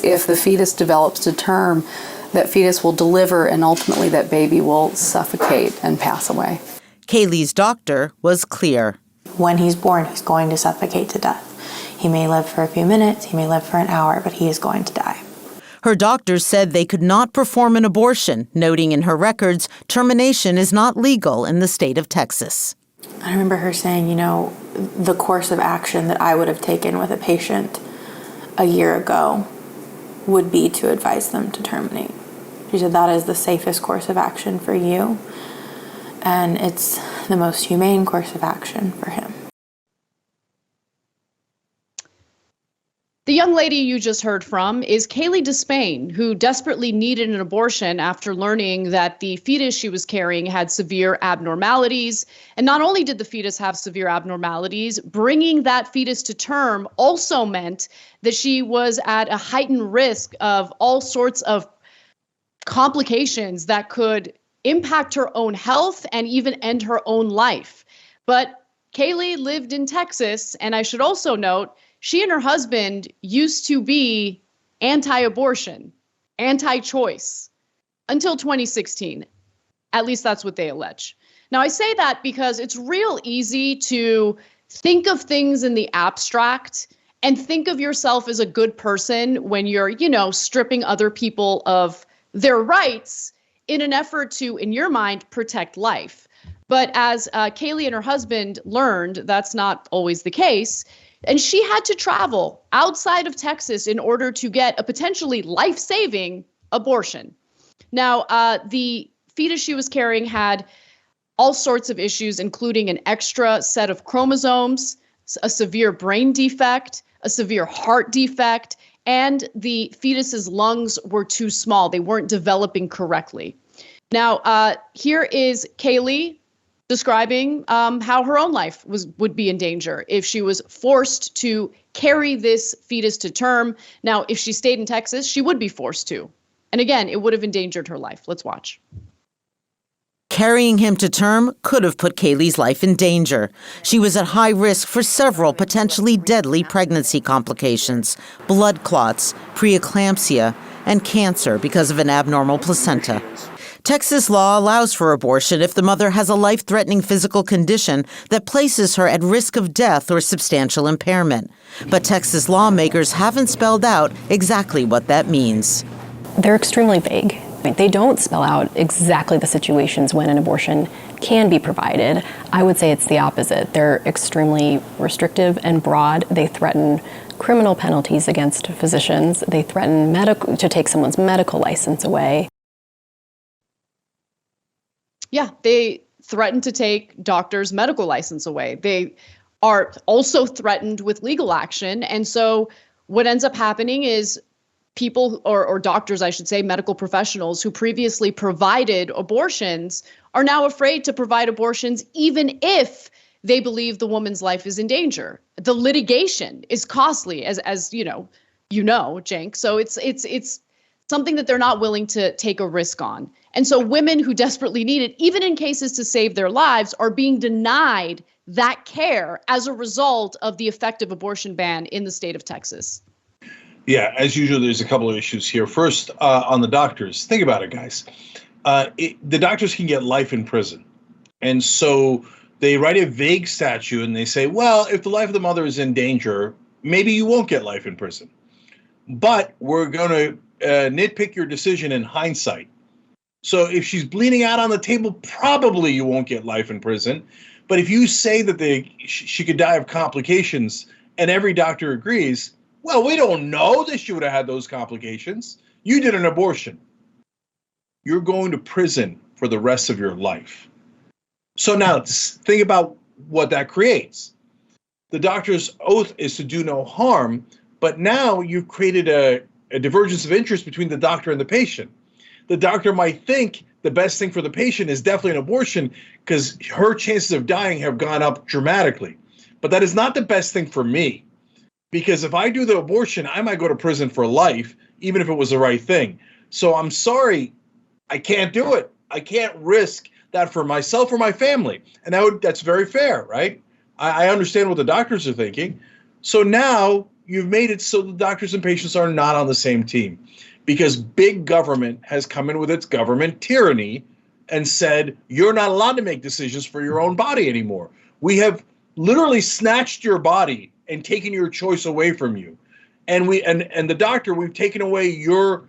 If the fetus develops to term, that fetus will deliver and ultimately that baby will suffocate and pass away. Kailee's doctor was clear. When he's born, he's going to suffocate to death. He may live for a few minutes, he may live for an hour, but he is going to die. Her doctors said they could not perform an abortion, noting in her records termination is not legal in the state of Texas. I remember her saying, the course of action that I would have taken with a patient a year ago would be to advise them to terminate. She said that is the safest course of action for you, and it's the most humane course of action for him. The young lady you just heard from is Kailee DeSpains, who desperately needed an abortion after learning that the fetus she was carrying had severe abnormalities. And not only did the fetus have severe abnormalities, bringing that fetus to term also meant that she was at a heightened risk of all sorts of complications that could impact her own health and even end her own life. But Kailee lived in Texas, and I should also note, she and her husband used to be anti-abortion, anti-choice, until 2016. At least that's what they allege. Now, I say that because it's real easy to think of things in the abstract and think of yourself as a good person when you're, stripping other people of their rights in an effort to, in your mind, protect life. But as Kailee and her husband learned, that's not always the case. And she had to travel outside of Texas in order to get a potentially life-saving abortion. Now, the fetus she was carrying had all sorts of issues, including an extra set of chromosomes, a severe brain defect, a severe heart defect, and the fetus's lungs were too small. They weren't developing correctly. Now, here is Kailee describing how her own life would be in danger if she was forced to carry this fetus to term. Now, if she stayed in Texas, she would be forced to. And again, it would have endangered her life. Let's watch. Carrying him to term could have put Kailee's life in danger. She was at high risk for several potentially deadly pregnancy complications, blood clots, preeclampsia, and cancer because of an abnormal placenta. Texas law allows for abortion if the mother has a life-threatening physical condition that places her at risk of death or substantial impairment. But Texas lawmakers haven't spelled out exactly what that means. They're extremely vague. They don't spell out exactly the situations when an abortion can be provided. I would say it's the opposite. They're extremely restrictive and broad. They threaten criminal penalties against physicians. They threaten to take someone's medical license away. Yeah, they threaten to take doctors' medical license away. They are also threatened with legal action. And so what ends up happening is people, or doctors, I should say, medical professionals who previously provided abortions are now afraid to provide abortions even if they believe the woman's life is in danger. The litigation is costly, as you know, Cenk. So it's something that they're not willing to take a risk on. And so women who desperately need it, even in cases to save their lives, are being denied that care as a result of the effective abortion ban in the state of Texas. Yeah, as usual, there's a couple of issues here. First, on the doctors. Think about it, guys. The doctors can get life in prison. And so they write a vague statute and they say, well, if the life of the mother is in danger, maybe you won't get life in prison. But we're going to nitpick your decision in hindsight. So if she's bleeding out on the table, probably you won't get life in prison. But if you say that she could die of complications and every doctor agrees, well, we don't know that she would have had those complications. You did an abortion. You're going to prison for the rest of your life. So now think about what that creates. The doctor's oath is to do no harm, but now you've created a divergence of interest between the doctor and the patient. The doctor might think the best thing for the patient is definitely an abortion because her chances of dying have gone up dramatically. But that is not the best thing for me, because if I do the abortion, I might go to prison for life, even if it was the right thing. So I'm sorry, I can't do it. I can't risk that for myself or my family. And that's very fair, right? I understand what the doctors are thinking. So now you've made it so the doctors and patients are not on the same team, because big government has come in with its government tyranny and said, you're not allowed to make decisions for your own body anymore. We have literally snatched your body and taken your choice away from you. And the doctor, we've taken away your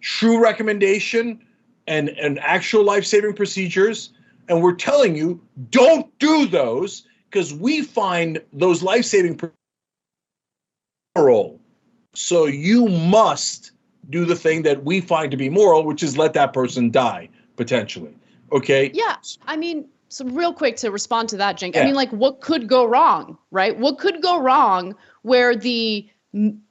true recommendation and actual life-saving procedures. And we're telling you, don't do those, because we find those life-saving moral. So you must do the thing that we find to be moral, which is let that person die, potentially. Okay? Yeah. I mean, so real quick to respond to that, Cenk. Yeah. I mean, like, what could go wrong, right? What could go wrong where the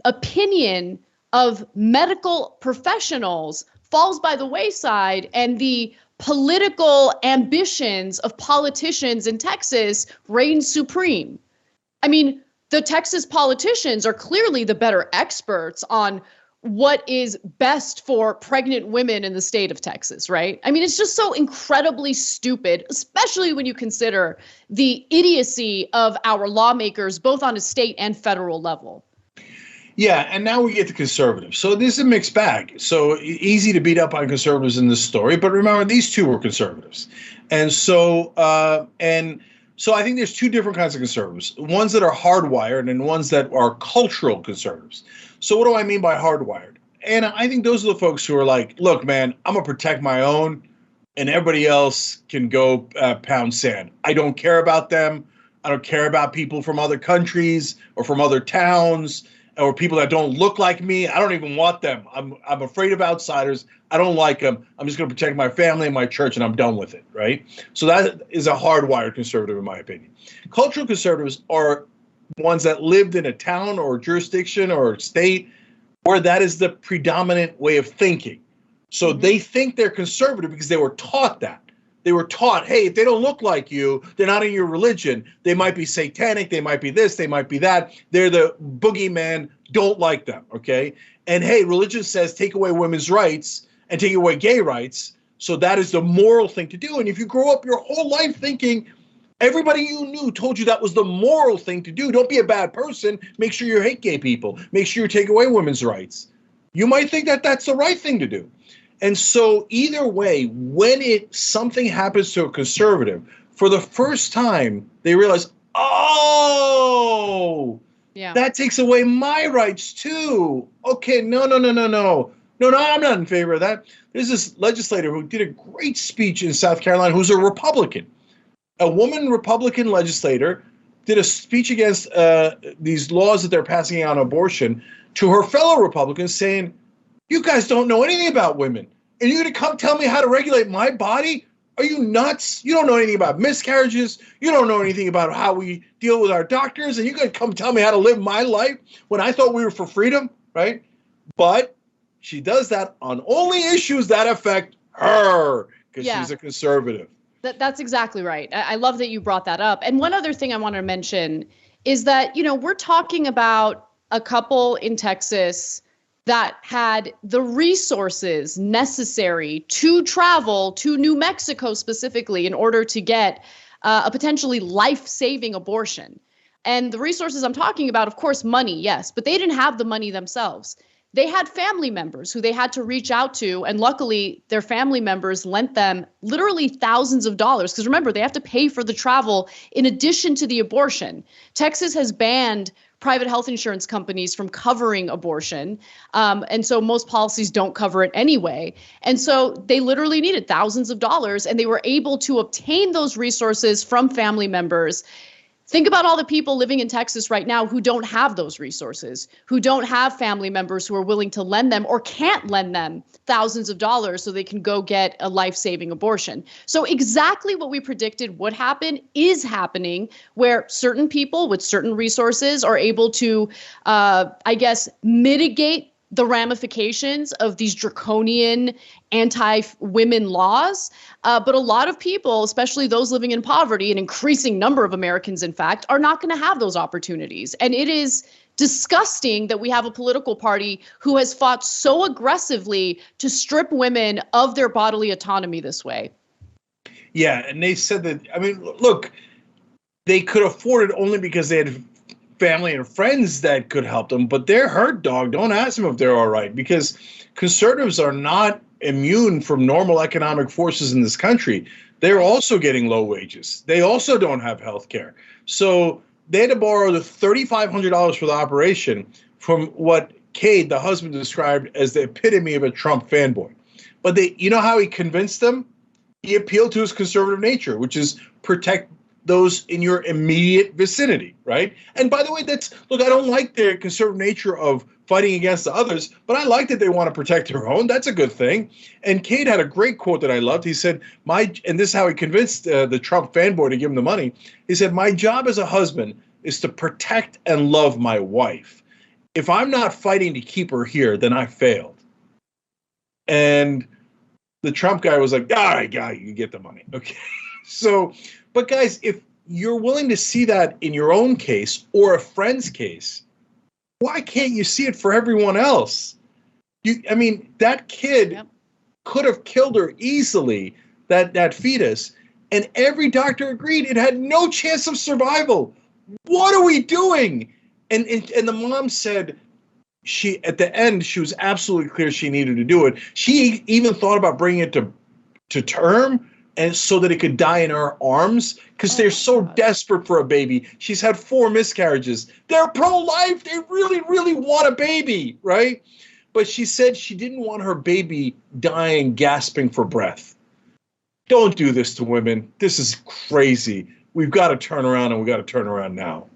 opinion of medical professionals falls by the wayside and the political ambitions of politicians in Texas reign supreme? I mean, the Texas politicians are clearly the better experts on what is best for pregnant women in the state of Texas, right? I mean, it's just so incredibly stupid, especially when you consider the idiocy of our lawmakers, both on a state and federal level. Yeah, and now we get to conservatives. So this is a mixed bag. So easy to beat up on conservatives in this story, but remember, these two were conservatives. And so I think there's two different kinds of conservatives, ones that are hardwired and ones that are cultural conservatives. So what do I mean by hardwired? And I think those are the folks who are like, look, man, I'm going to protect my own and everybody else can go pound sand. I don't care about them. I don't care about people from other countries or from other towns or people that don't look like me. I don't even want them. I'm afraid of outsiders. I don't like them. I'm just going to protect my family and my church, and I'm done with it, right? So that is a hardwired conservative, in my opinion. Cultural conservatives are ones that lived in a town or jurisdiction or state where that is the predominant way of thinking. So they think they're conservative because they were taught that. They were taught, hey, if they don't look like you, they're not in your religion. They might be satanic. They might be this. They might be that. They're the boogeyman. Don't like them, okay? And, hey, religion says take away women's rights and take away gay rights. So that is the moral thing to do. And if you grow up your whole life thinking everybody you knew told you that was the moral thing to do, don't be a bad person. Make sure you hate gay people. Make sure you take away women's rights. You might think that that's the right thing to do. And so either way, when something happens to a conservative, for the first time, they realize, oh, that takes away my rights too. Okay, no, I'm not in favor of that. There's this legislator who did a great speech in South Carolina who's a Republican. A woman Republican legislator did a speech against these laws that they're passing on abortion to her fellow Republicans saying, you guys don't know anything about women. And you're going to come tell me how to regulate my body? Are you nuts? You don't know anything about miscarriages. You don't know anything about how we deal with our doctors. And you're going to come tell me how to live my life when I thought we were for freedom, right? But she does that on only issues that affect her because she's a conservative. That's exactly right. I love that you brought that up. And one other thing I want to mention is that, we're talking about a couple in Texas that had the resources necessary to travel to New Mexico specifically in order to get a potentially life-saving abortion. And the resources I'm talking about, of course, money, yes, but they didn't have the money themselves. They had family members who they had to reach out to, and luckily their family members lent them literally thousands of dollars, because remember, they have to pay for the travel in addition to the abortion. Texas has banned private health insurance companies from covering abortion. And so most policies don't cover it anyway. And so they literally needed thousands of dollars, and they were able to obtain those resources from family members. Think about all the people living in Texas right now who don't have those resources, who don't have family members who are willing to lend them or can't lend them thousands of dollars so they can go get a life-saving abortion. So exactly what we predicted would happen is happening, where certain people with certain resources are able to, mitigate the ramifications of these draconian anti-women laws. But a lot of people, especially those living in poverty, an increasing number of Americans, in fact, are not going to have those opportunities. And it is disgusting that we have a political party who has fought so aggressively to strip women of their bodily autonomy this way. Yeah, and they said that, look, they could afford it only because they had family and friends that could help them, but they're hurt, dog. Don't ask them if they're all right, because conservatives are not immune from normal economic forces in this country. They're also getting low wages. They also don't have health care. So they had to borrow the $3,500 for the operation from what Cade, the husband, described as the epitome of a Trump fanboy. But you know how he convinced them? He appealed to his conservative nature, which is protect those in your immediate vicinity, right? And by the way, look, I don't like the conservative nature of fighting against the others, but I like that they want to protect their own. That's a good thing. And Cade had a great quote that I loved. He said, and this is how he convinced the Trump fanboy to give him the money. He said, my job as a husband is to protect and love my wife. If I'm not fighting to keep her here, then I failed. And the Trump guy was like, all right, guy, you get the money. Okay. So, but guys, if you're willing to see that in your own case or a friend's case, why can't you see it for everyone else? That kid could have killed her easily, that fetus, and every doctor agreed it had no chance of survival. What are we doing? And the mom said at the end, she was absolutely clear she needed to do it. She even thought about bringing it to term, and so that it could die in her arms, because they're so desperate for a baby. She's had 4 miscarriages. They're pro-life. They really, really want a baby, right? But she said she didn't want her baby dying, gasping for breath. Don't do this to women. This is crazy. We've got to turn around, and we've got to turn around now.